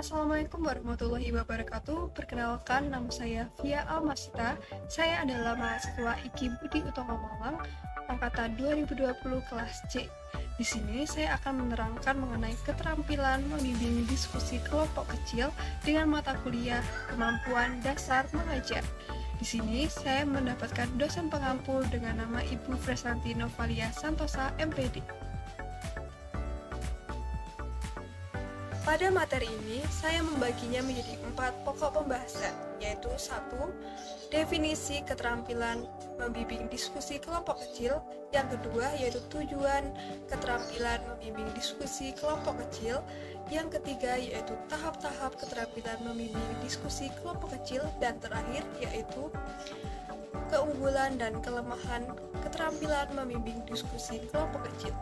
Assalamualaikum warahmatullahi wabarakatuh. Perkenalkan, nama saya Via Almasita. Saya adalah mahasiswa IKI Budi Utomo Malang, angkatan 2020 kelas C. Di sini saya akan menerangkan mengenai keterampilan membimbing diskusi kelompok kecil dengan mata kuliah Kemampuan Dasar Mengajar. Di sini saya mendapatkan dosen pengampu dengan nama Ibu Fresanti Novalia Santosa, MPD. Pada materi ini, saya membaginya menjadi 4 pokok pembahasan, yaitu 1. Definisi keterampilan membimbing diskusi kelompok kecil. Yang kedua, yaitu tujuan keterampilan membimbing diskusi kelompok kecil. Yang ketiga, yaitu tahap-tahap keterampilan membimbing diskusi kelompok kecil. Dan terakhir, yaitu keunggulan dan kelemahan keterampilan membimbing diskusi kelompok kecil.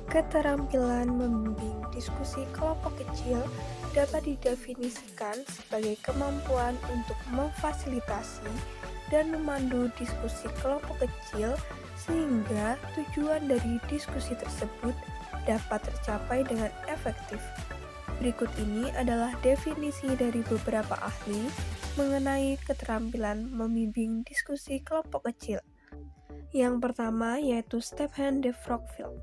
Keterampilan membimbing diskusi kelompok kecil dapat didefinisikan sebagai kemampuan untuk memfasilitasi dan memandu diskusi kelompok kecil sehingga tujuan dari diskusi tersebut dapat tercapai dengan efektif. Berikut ini adalah definisi dari beberapa ahli mengenai keterampilan membimbing diskusi kelompok kecil. Yang pertama yaitu Stephen de Vrokveld.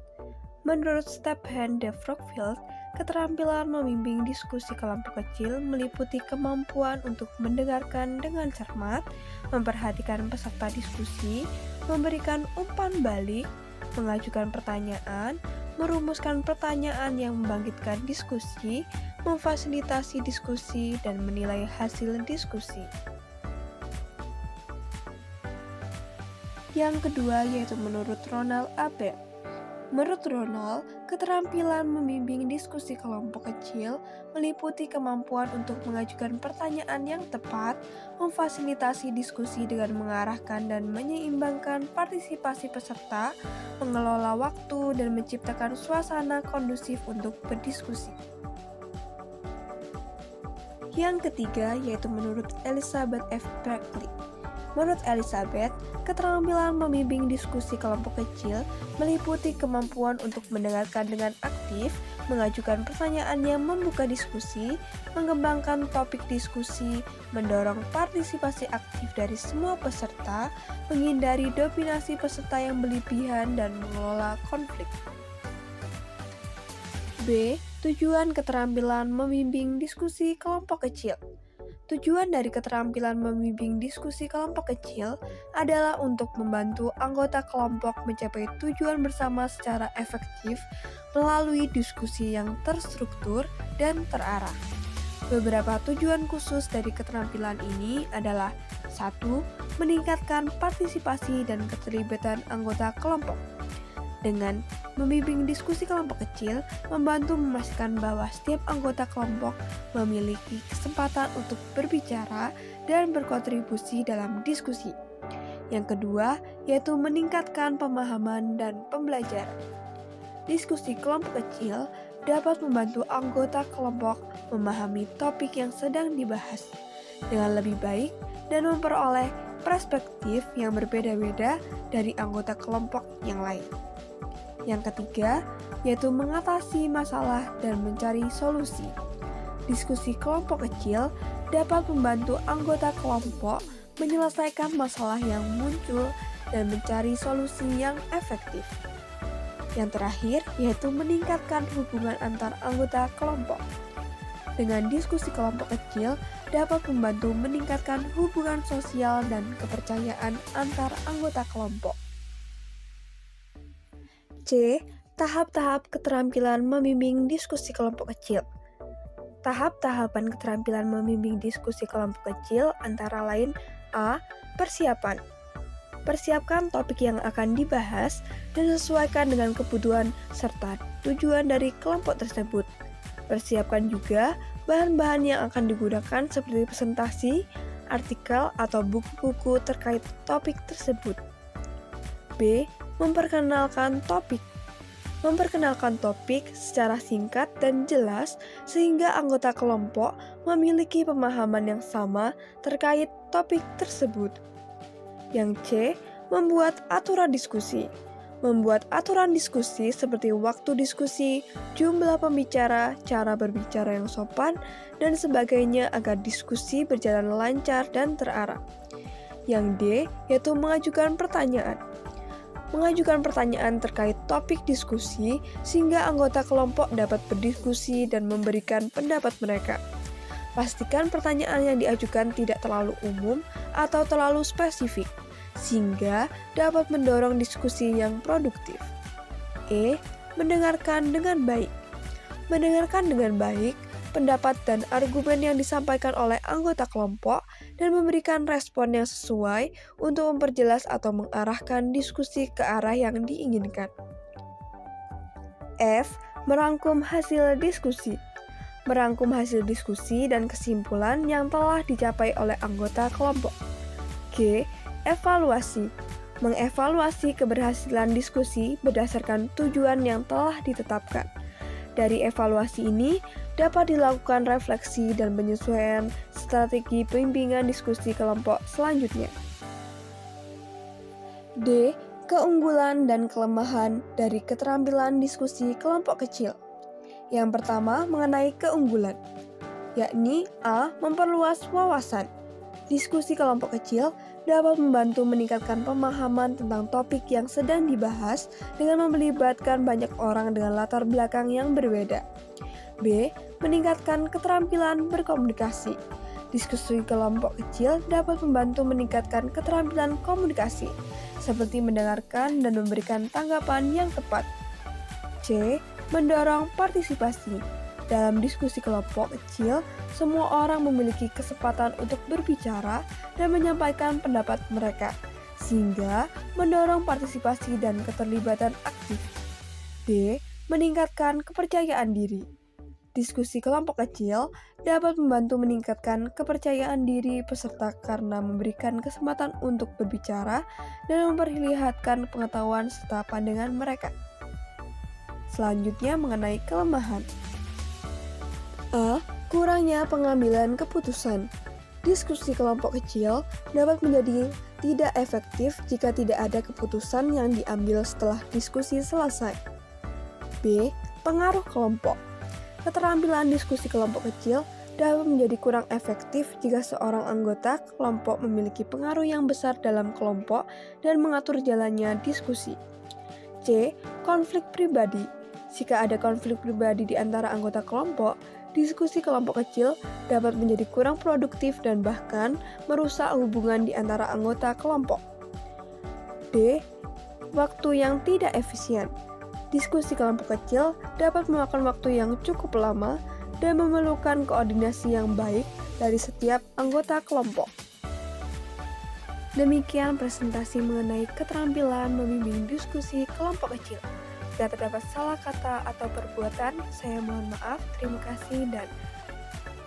Menurut Stephen de Vrokveld, keterampilan membimbing diskusi kelompok kecil meliputi kemampuan untuk mendengarkan dengan cermat, memperhatikan peserta diskusi, memberikan umpan balik, mengajukan pertanyaan, merumuskan pertanyaan yang membangkitkan diskusi, memfasilitasi diskusi, dan menilai hasil diskusi. Yang kedua yaitu menurut Ronald Abel. Menurut Ronald, keterampilan membimbing diskusi kelompok kecil meliputi kemampuan untuk mengajukan pertanyaan yang tepat, memfasilitasi diskusi dengan mengarahkan dan menyeimbangkan partisipasi peserta, mengelola waktu, dan menciptakan suasana kondusif untuk berdiskusi. Yang ketiga yaitu menurut Elizabeth F. Berkeley. Menurut Elizabeth, keterampilan membimbing diskusi kelompok kecil meliputi kemampuan untuk mendengarkan dengan aktif, mengajukan pertanyaan yang membuka diskusi, mengembangkan topik diskusi, mendorong partisipasi aktif dari semua peserta, menghindari dominasi peserta yang berlebihan, dan mengelola konflik. B. Tujuan keterampilan membimbing diskusi kelompok kecil. Tujuan dari keterampilan membimbing diskusi kelompok kecil adalah untuk membantu anggota kelompok mencapai tujuan bersama secara efektif melalui diskusi yang terstruktur dan terarah. Beberapa tujuan khusus dari keterampilan ini adalah 1. Meningkatkan partisipasi dan keterlibatan anggota kelompok. Dengan membimbing diskusi kelompok kecil, membantu memastikan bahwa setiap anggota kelompok memiliki kesempatan untuk berbicara dan berkontribusi dalam diskusi. Yang kedua, yaitu meningkatkan pemahaman dan pembelajaran. Diskusi kelompok kecil dapat membantu anggota kelompok memahami topik yang sedang dibahas dengan lebih baik dan memperoleh perspektif yang berbeda-beda dari anggota kelompok yang lain. Yang ketiga, yaitu mengatasi masalah dan mencari solusi. Diskusi kelompok kecil dapat membantu anggota kelompok menyelesaikan masalah yang muncul dan mencari solusi yang efektif. Yang terakhir, yaitu meningkatkan hubungan antar anggota kelompok. Dengan diskusi kelompok kecil dapat membantu meningkatkan hubungan sosial dan kepercayaan antar anggota kelompok. C. Tahap-tahap keterampilan membimbing diskusi kelompok kecil. Tahap-tahapan keterampilan membimbing diskusi kelompok kecil antara lain A. Persiapan. Persiapkan topik yang akan dibahas dan sesuaikan dengan kebutuhan serta tujuan dari kelompok tersebut. Persiapkan juga bahan-bahan yang akan digunakan seperti presentasi, artikel, atau buku-buku terkait topik tersebut. B. Memperkenalkan topik. Memperkenalkan topik secara singkat dan jelas sehingga anggota kelompok memiliki pemahaman yang sama terkait topik tersebut. Yang C. Membuat aturan diskusi. membuat aturan diskusi seperti waktu diskusi, jumlah pembicara, cara berbicara yang sopan, dan sebagainya agar diskusi berjalan lancar dan terarah. Yang D, yaitu mengajukan pertanyaan. Mengajukan pertanyaan terkait topik diskusi sehingga anggota kelompok dapat berdiskusi dan memberikan pendapat mereka. Pastikan pertanyaan yang diajukan tidak terlalu umum atau terlalu spesifik, sehingga dapat mendorong diskusi yang produktif. E. Mendengarkan dengan baik. Mendengarkan dengan baik pendapat dan argumen yang disampaikan oleh anggota kelompok dan memberikan respon yang sesuai untuk memperjelas atau mengarahkan diskusi ke arah yang diinginkan. F. Merangkum hasil diskusi. Merangkum hasil diskusi dan kesimpulan yang telah dicapai oleh anggota kelompok. G. Evaluasi. Mengevaluasi keberhasilan diskusi berdasarkan tujuan yang telah ditetapkan. Dari evaluasi ini dapat dilakukan refleksi dan penyesuaian strategi pembimbingan diskusi kelompok selanjutnya. D. Keunggulan dan kelemahan dari keterampilan diskusi kelompok kecil. Yang pertama mengenai keunggulan, yakni A. Memperluas wawasan. Diskusi kelompok kecil dapat membantu meningkatkan pemahaman tentang topik yang sedang dibahas dengan melibatkan banyak orang dengan latar belakang yang berbeda. B. Meningkatkan keterampilan berkomunikasi. Diskusi kelompok kecil dapat membantu meningkatkan keterampilan komunikasi, seperti mendengarkan dan memberikan tanggapan yang tepat. C. Mendorong partisipasi. Dalam diskusi kelompok kecil, semua orang memiliki kesempatan untuk berbicara dan menyampaikan pendapat mereka, sehingga mendorong partisipasi dan keterlibatan aktif. D. Meningkatkan kepercayaan diri. Diskusi kelompok kecil dapat membantu meningkatkan kepercayaan diri peserta karena memberikan kesempatan untuk berbicara dan memperlihatkan pengetahuan serta pandangan mereka. Selanjutnya mengenai kelemahan. A. Kurangnya pengambilan keputusan. Diskusi kelompok kecil dapat menjadi tidak efektif jika tidak ada keputusan yang diambil setelah diskusi selesai. B. Pengaruh kelompok. Keterampilan diskusi kelompok kecil dapat menjadi kurang efektif jika seorang anggota kelompok memiliki pengaruh yang besar dalam kelompok dan mengatur jalannya diskusi. C. Konflik pribadi. Jika ada konflik pribadi di antara anggota kelompok, diskusi kelompok kecil dapat menjadi kurang produktif dan bahkan merusak hubungan di antara anggota kelompok. D. Waktu yang tidak efisien. Diskusi kelompok kecil dapat memakan waktu yang cukup lama dan memerlukan koordinasi yang baik dari setiap anggota kelompok. Demikian presentasi mengenai keterampilan membimbing diskusi kelompok kecil. Jika terdapat salah kata atau perbuatan, saya mohon maaf. Terima kasih dan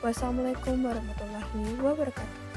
wassalamualaikum warahmatullahi wabarakatuh.